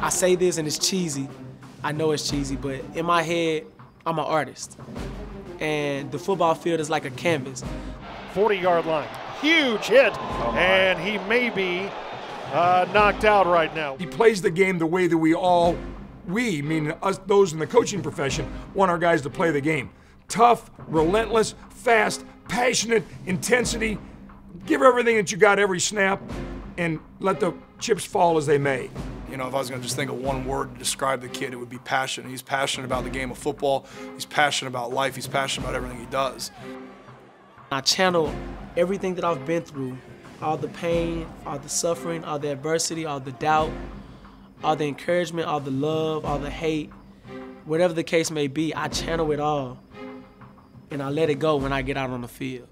I say this and it's cheesy. I know it's cheesy, but in my head, I'm an artist. And the football field is like a canvas. 40-yard line. Huge hit, and he may be knocked out right now. He plays the game the way that we, meaning us, those in the coaching profession, want our guys to play the game. Tough, relentless, fast, passionate, intensity. Give everything that you got every snap, and let the chips fall as they may. You know, if I was going to just think of one word to describe the kid, it would be passion. He's passionate about the game of football. He's passionate about life. He's passionate about everything he does. I channel everything that I've been through, all the pain, all the suffering, all the adversity, all the doubt, all the encouragement, all the love, all the hate, whatever the case may be, I channel it all, and I let it go when I get out on the field.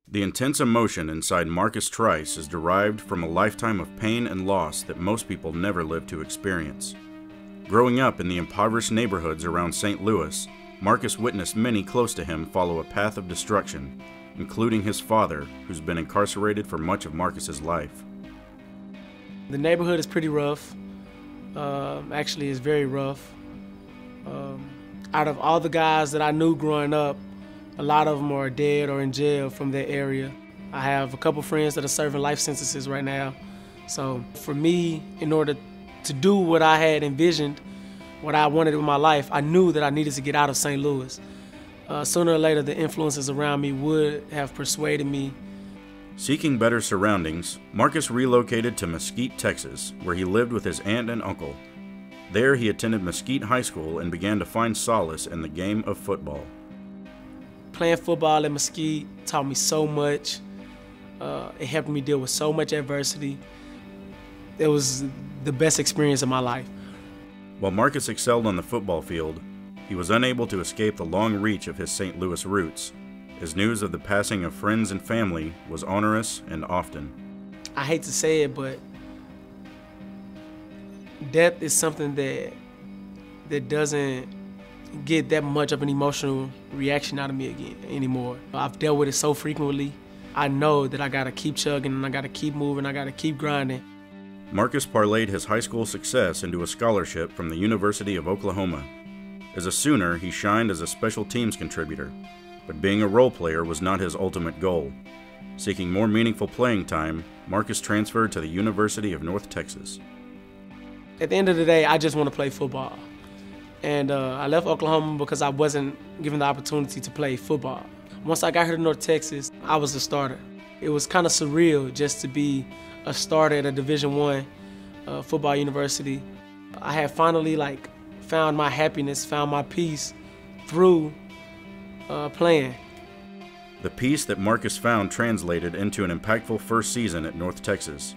The intense emotion inside Marcus Trice is derived from a lifetime of pain and loss that most people never live to experience. Growing up in the impoverished neighborhoods around St. Louis, Marcus witnessed many close to him follow a path of destruction, including his father, who's been incarcerated for much of Marcus's life. The neighborhood is pretty rough. Actually, it's very rough. Out of all the guys that I knew growing up, a lot of them are dead or in jail from that area. I have a couple friends that are serving life sentences right now. So for me, in order to do what I had envisioned, what I wanted in my life, I knew that I needed to get out of St. Louis. Sooner or later, the influences around me would have persuaded me. Seeking better surroundings, Marcus relocated to Mesquite, Texas, where he lived with his aunt and uncle. There, he attended Mesquite High School and began to find solace in the game of football. Playing football at Mesquite taught me so much. It helped me deal with so much adversity. It was the best experience of my life. While Marcus excelled on the football field, he was unable to escape the long reach of his St. Louis roots, as news of the passing of friends and family was onerous and often. I hate to say it, but death is something that doesn't get that much of an emotional reaction out of me anymore. I've dealt with it so frequently. I know that I gotta keep chugging and I gotta keep moving, I gotta keep grinding. Marcus parlayed his high school success into a scholarship from the University of Oklahoma. As a Sooner, he shined as a special teams contributor, but being a role player was not his ultimate goal. Seeking more meaningful playing time, Marcus transferred to the University of North Texas. At the end of the day, I just want to play football. And I left Oklahoma because I wasn't given the opportunity to play football. Once I got here to North Texas, I was a starter. It was kind of surreal just to be a starter at a Division I football university. I had finally found my happiness, found my peace through playing. The peace that Marcus found translated into an impactful first season at North Texas.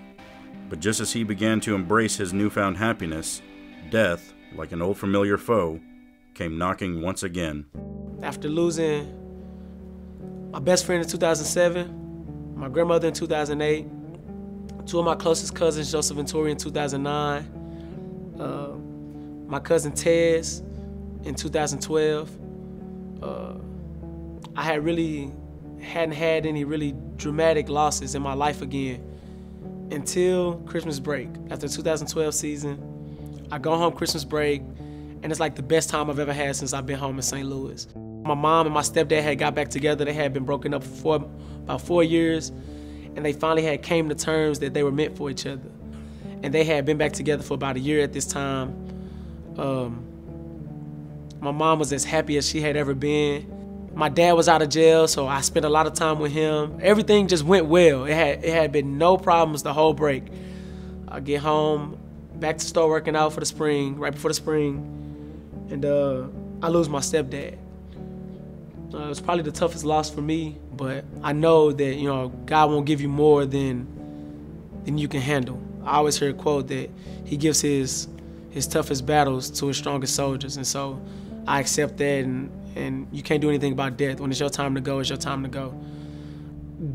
But just as he began to embrace his newfound happiness, death, like an old familiar foe, came knocking once again. After losing my best friend in 2007, my grandmother in 2008, two of my closest cousins, Joseph and Tori, in 2009, my cousin Tez in 2012. I hadn't had any really dramatic losses in my life again until Christmas break. After the 2012 season, I go home Christmas break, and it's like the best time I've ever had since I've been home in St. Louis. My mom and my stepdad had got back together. They had been broken up for about 4 years, and they finally had came to terms that they were meant for each other. And they had been back together for about a year at this time. My mom was as happy as she had ever been. My dad was out of jail, so I spent a lot of time with him. Everything just went well. It had been no problems the whole break. I get home, back to start working out for the spring, right before the spring, and I lose my stepdad. It was probably the toughest loss for me, but I know that God won't give you more than you can handle. I always hear a quote that He gives His toughest battles to His strongest soldiers, and so I accept that. And you can't do anything about death. When it's your time to go, it's your time to go.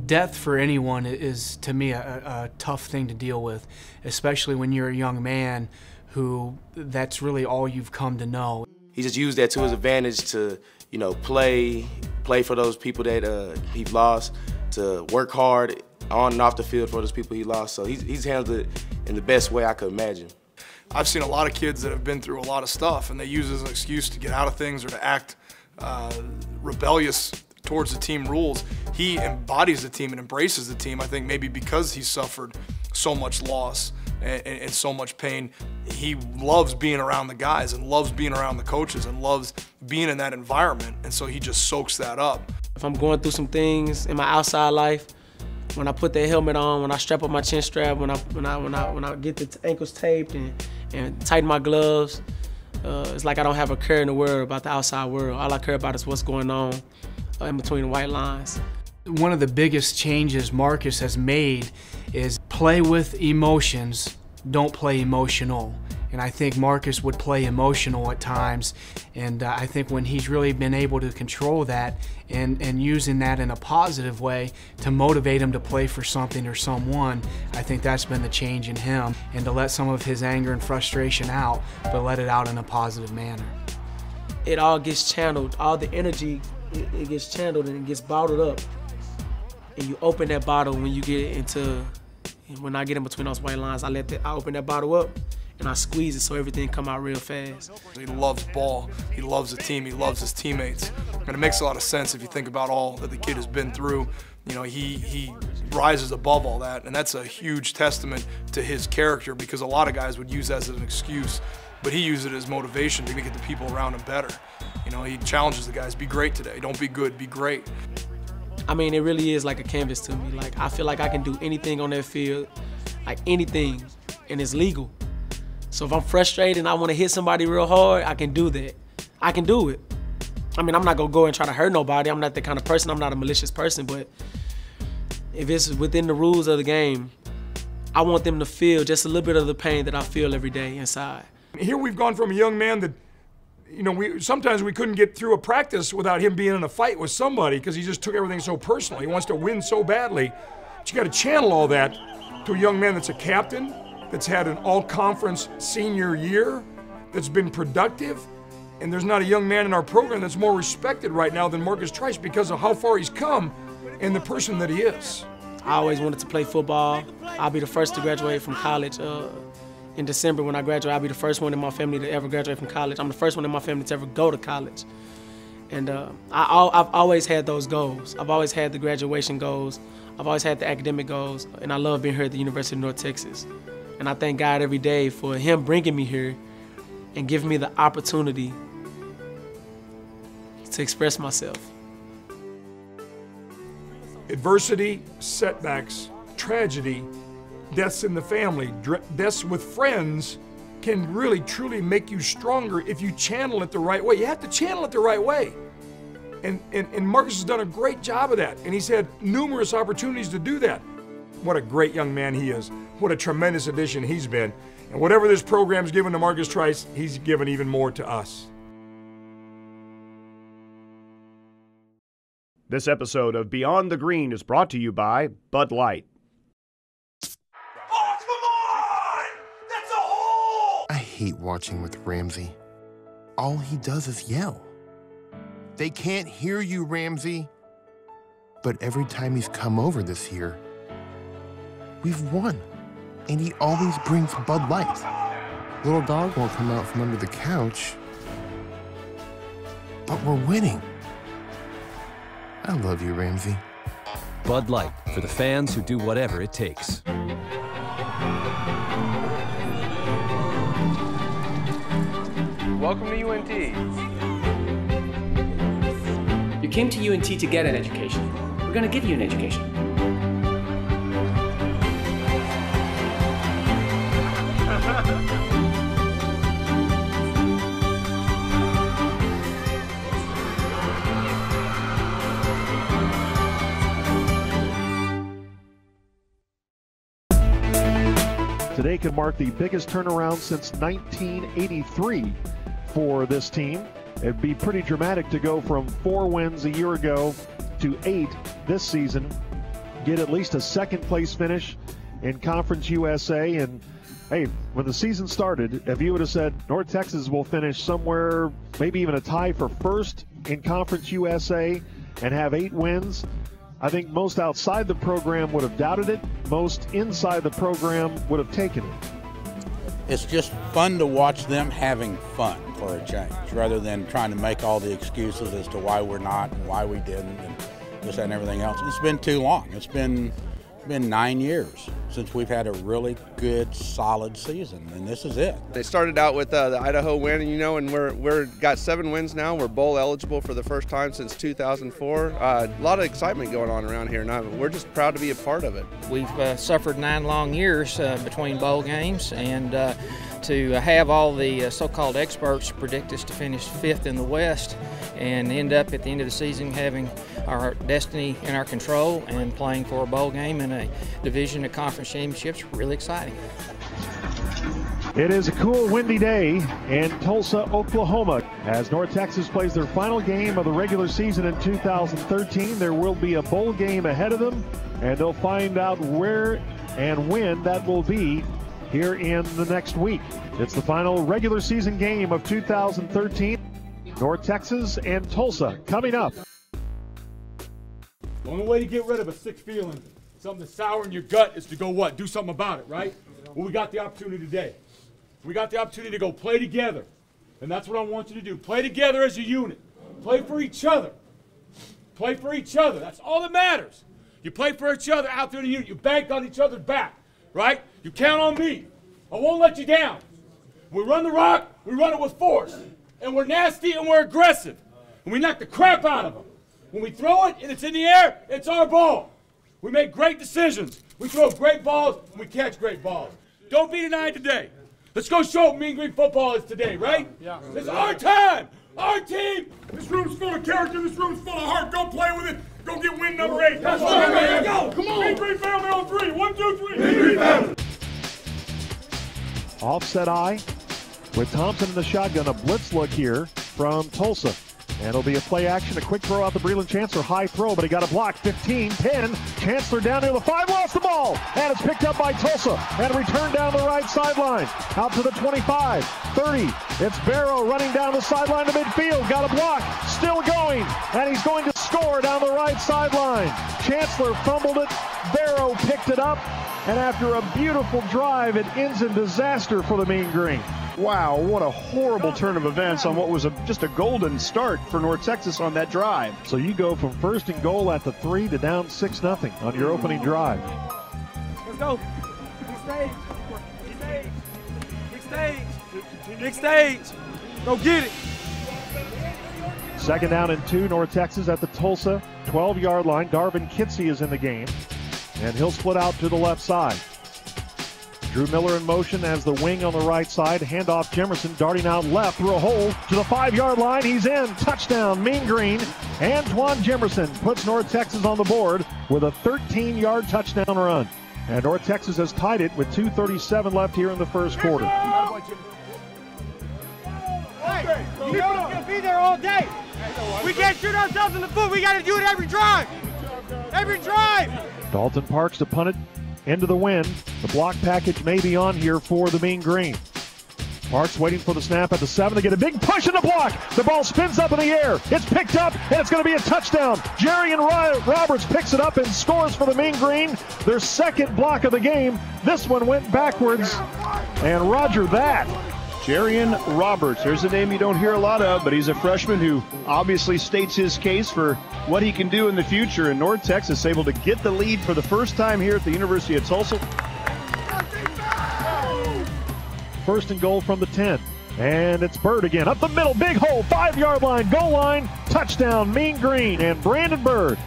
Death for anyone is, to me, a tough thing to deal with, especially when you're a young man who that's really all you've come to know. He just used that to his advantage to, play for those people that he lost, to work hard on and off the field for those people he lost. So he's handled it in the best way I could imagine. I've seen a lot of kids that have been through a lot of stuff, and they use it as an excuse to get out of things or to act rebellious towards the team rules. He embodies the team and embraces the team. I think maybe because he's suffered so much loss and so much pain, he loves being around the guys and loves being around the coaches and loves being in that environment, and so he just soaks that up. If I'm going through some things in my outside life, when I put that helmet on, when I strap up my chin strap, when I get the ankles taped and tighten my gloves, it's like I don't have a care in the world about the outside world. All I care about is what's going on in between the white lines. One of the biggest changes Marcus has made is play with emotions, don't play emotional. And I think Marcus would play emotional at times, and I think when he's really been able to control that and using that in a positive way to motivate him to play for something or someone, I think that's been the change in him, and to let some of his anger and frustration out, but let it out in a positive manner. It all gets channeled, all the energy, it gets channeled and it gets bottled up. And you open that bottle when you get into, when I get in between those white lines, I open that bottle up and I squeeze it so everything come out real fast. He loves ball, he loves the team, he loves his teammates. And it makes a lot of sense if you think about all that the kid has been through. You know, he rises above all that, and that's a huge testament to his character, because a lot of guys would use that as an excuse, but he uses it as motivation to get the people around him better. You know, he challenges the guys, be great today, don't be good, be great. I mean, it really is like a canvas to me. Like, I feel like I can do anything on that field, like anything, and it's legal. So if I'm frustrated and I want to hit somebody real hard, I can do that. I can do it. I mean, I'm not going to go and try to hurt nobody. I'm not that kind of person. I'm not a malicious person. But if it's within the rules of the game, I want them to feel just a little bit of the pain that I feel every day inside. Here we've gone from a young man that, you know, sometimes we couldn't get through a practice without him being in a fight with somebody because he just took everything so personal. He wants to win so badly. But you got to channel all that to a young man that's a captain, that's had an all-conference senior year, that's been productive, and there's not a young man in our program that's more respected right now than Marcus Trice because of how far he's come and the person that he is. I always wanted to play football. I'll be the first to graduate from college in December. When I graduate, I'll be the first one in my family to ever graduate from college. I'm the first one in my family to ever go to college. And I've always had those goals. I've always had the graduation goals. I've always had the academic goals, and I love being here at the University of North Texas. And I thank God every day for him bringing me here and giving me the opportunity to express myself. Adversity, setbacks, tragedy, deaths in the family, deaths with friends can really, truly make you stronger if you channel it the right way. You have to channel it the right way. And Marcus has done a great job of that, and he's had numerous opportunities to do that. What a great young man he is. What a tremendous addition he's been. And whatever this program's given to Marcus Trice, he's given even more to us. This episode of Beyond the Green is brought to you by Bud Light. Oh, come on! That's a hole! I hate watching with Ramsey. All he does is yell. They can't hear you, Ramsey. But every time he's come over this year, we've won. And he always brings Bud Light. Little dog won't come out from under the couch. But we're winning. I love you, Ramsey. Bud Light, for the fans who do whatever it takes. Welcome to UNT. You came to UNT to get an education. We're going to give you an education. Today could mark the biggest turnaround since 1983 for this team. It'd be pretty dramatic to go from 4 wins a year ago to 8 this season, get at least a second-place finish in Conference USA. And hey, when the season started, if you would have said North Texas will finish somewhere, maybe even a tie for first in Conference USA and have 8 wins, I think most outside the program would have doubted it. Most inside the program would have taken it. It's just fun to watch them having fun for a change, rather than trying to make all the excuses as to why we're not and why we didn't and this and everything else. It's been too long. It's been 9 years since we've had a really good, solid season, and this is it. They started out with the Idaho win, and we're got 7 wins now. We're bowl eligible for the first time since 2004. A lot of excitement going on around here, and we're just proud to be a part of it. We've suffered 9 long years between bowl games, and to have all the so-called experts predict us to finish 5th in the West and end up at the end of the season having our destiny in our control and playing for a bowl game and a division of conference championships, really exciting. It is a cool, windy day in Tulsa, Oklahoma. As North Texas plays their final game of the regular season in 2013, there will be a bowl game ahead of them, and they'll find out where and when that will be here in the next week. It's the final regular season game of 2013. North Texas and Tulsa coming up. The only way to get rid of a sick feeling, something that's sour in your gut, is to go what? Do something about it, right? Well, we got the opportunity today. We got the opportunity to go play together. And that's what I want you to do. Play together as a unit. Play for each other. Play for each other. That's all that matters. You play for each other out there in the unit. You bank on each other's back, right? You count on me. I won't let you down. We run the rock, we run it with force. And we're nasty and we're aggressive. And we knock the crap out of them. When we throw it and it's in the air, it's our ball. We make great decisions. We throw great balls and we catch great balls. Don't be denied today. Let's go show what Mean Green football is today, right? Yeah. It's our time, our team. This room's full of character, this room's full of heart. Go play with it. Go get win number 8. That's right, man. Go. Come on. Mean Green family on 3. 1, 2, 3. Mean Green family. Offset eye with Thompson in the shotgun. A blitz look here from Tulsa. And it'll be a play action, a quick throw out to Breland Chancellor. High throw, but he got a block. 15, 10. Chancellor down near the 5, lost the ball. And it's picked up by Tulsa. And returned down the right sideline. Out to the 25, 30. It's Barrow running down the sideline to midfield. Got a block. Still going. And he's going to score down the right sideline. Chancellor fumbled it. Barrow picked it up. And after a beautiful drive, it ends in disaster for the Mean Green. Wow, what a horrible turn of events on what was just a golden start for North Texas on that drive. So you go from 1st and goal at the 3 to down 6-0 on your opening drive. Let's go. Big stage. Big stage. Big stage. Big stage. Go get it. 2nd down and 2, North Texas at the Tulsa 12-yard line. Darvin Kitsey is in the game, and he'll split out to the left side. Drew Miller in motion as the wing on the right side. Handoff Jimerson darting out left through a hole to the 5-yard line. He's in. Touchdown, Mean Green. Antoine Jimerson puts North Texas on the board with a 13-yard touchdown run. And North Texas has tied it with 2:37 left here in the first quarter. Hey, you know it's going to be there all day. We can't shoot ourselves in the foot. We got to do it every drive. Every drive. Dalton Parks to punt it into the wind. The block package may be on here for the Mean Green. Parks waiting for the snap at the 7 to get a big push in the block. The ball spins up in the air. It's picked up, and it's going to be a touchdown. Jerry and Roberts picks it up and scores for the Mean Green. Their 2nd block of the game. This one went backwards, and Roger that. Jerian Roberts, there's a name you don't hear a lot of, but he's a freshman who obviously states his case for what he can do in the future. And North Texas able to get the lead for the first time here at the University of Tulsa. 1st and goal from the 10. And it's Bird again. Up the middle, big hole, 5-yard line, goal line, touchdown, Mean Green. And Brandon Bird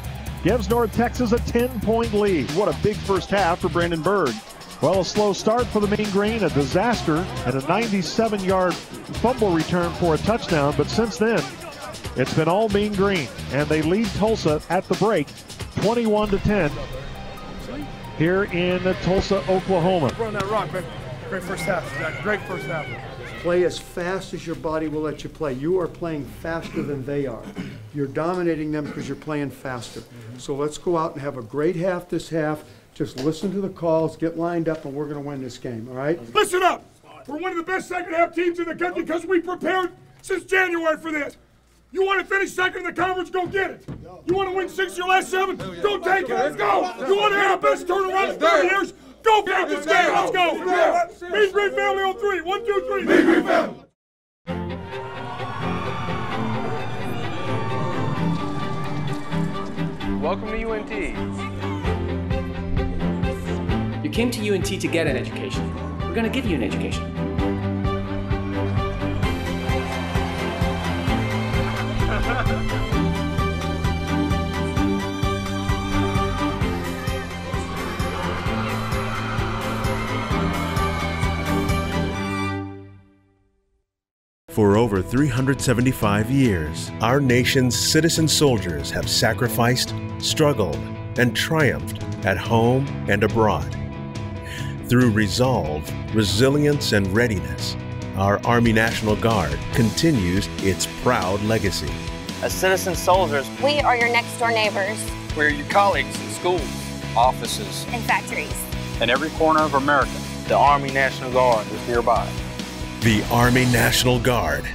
gives North Texas a 10-point lead. What a big first half for Brandon Bird. Well, a slow start for the Mean Green, a disaster, and a 97-yard fumble return for a touchdown. But since then, it's been all Mean Green, and they lead Tulsa at the break, 21-10, here in Tulsa, Oklahoma. Run that rock, man. Great first half. Great first half. Play as fast as your body will let you play. You are playing faster than they are. You're dominating them because you're playing faster. So let's go out and have a great half this half. Just listen to the calls, get lined up, and we're going to win this game, all right? Listen up! We're one of the best second-half teams in the country because we prepared since January for this. You want to finish 2nd in the conference? Go get it. You want to win 6 of your last 7? Go take it. Let's go. You want to have the best turnaround in 30 years? go, Big Green, let's go. Big Green family on 3. 1, 2, 3. Big Green family. Welcome to UNT. You came to UNT to get an education. We're going to give you an education. For over 375 years, our nation's citizen soldiers have sacrificed, struggled, and triumphed at home and abroad. Through resolve, resilience, and readiness, our Army National Guard continues its proud legacy. As citizen soldiers, we are your next-door neighbors. We're your colleagues in schools, offices, and factories. In every corner of America, the Army National Guard is nearby. The Army National Guard,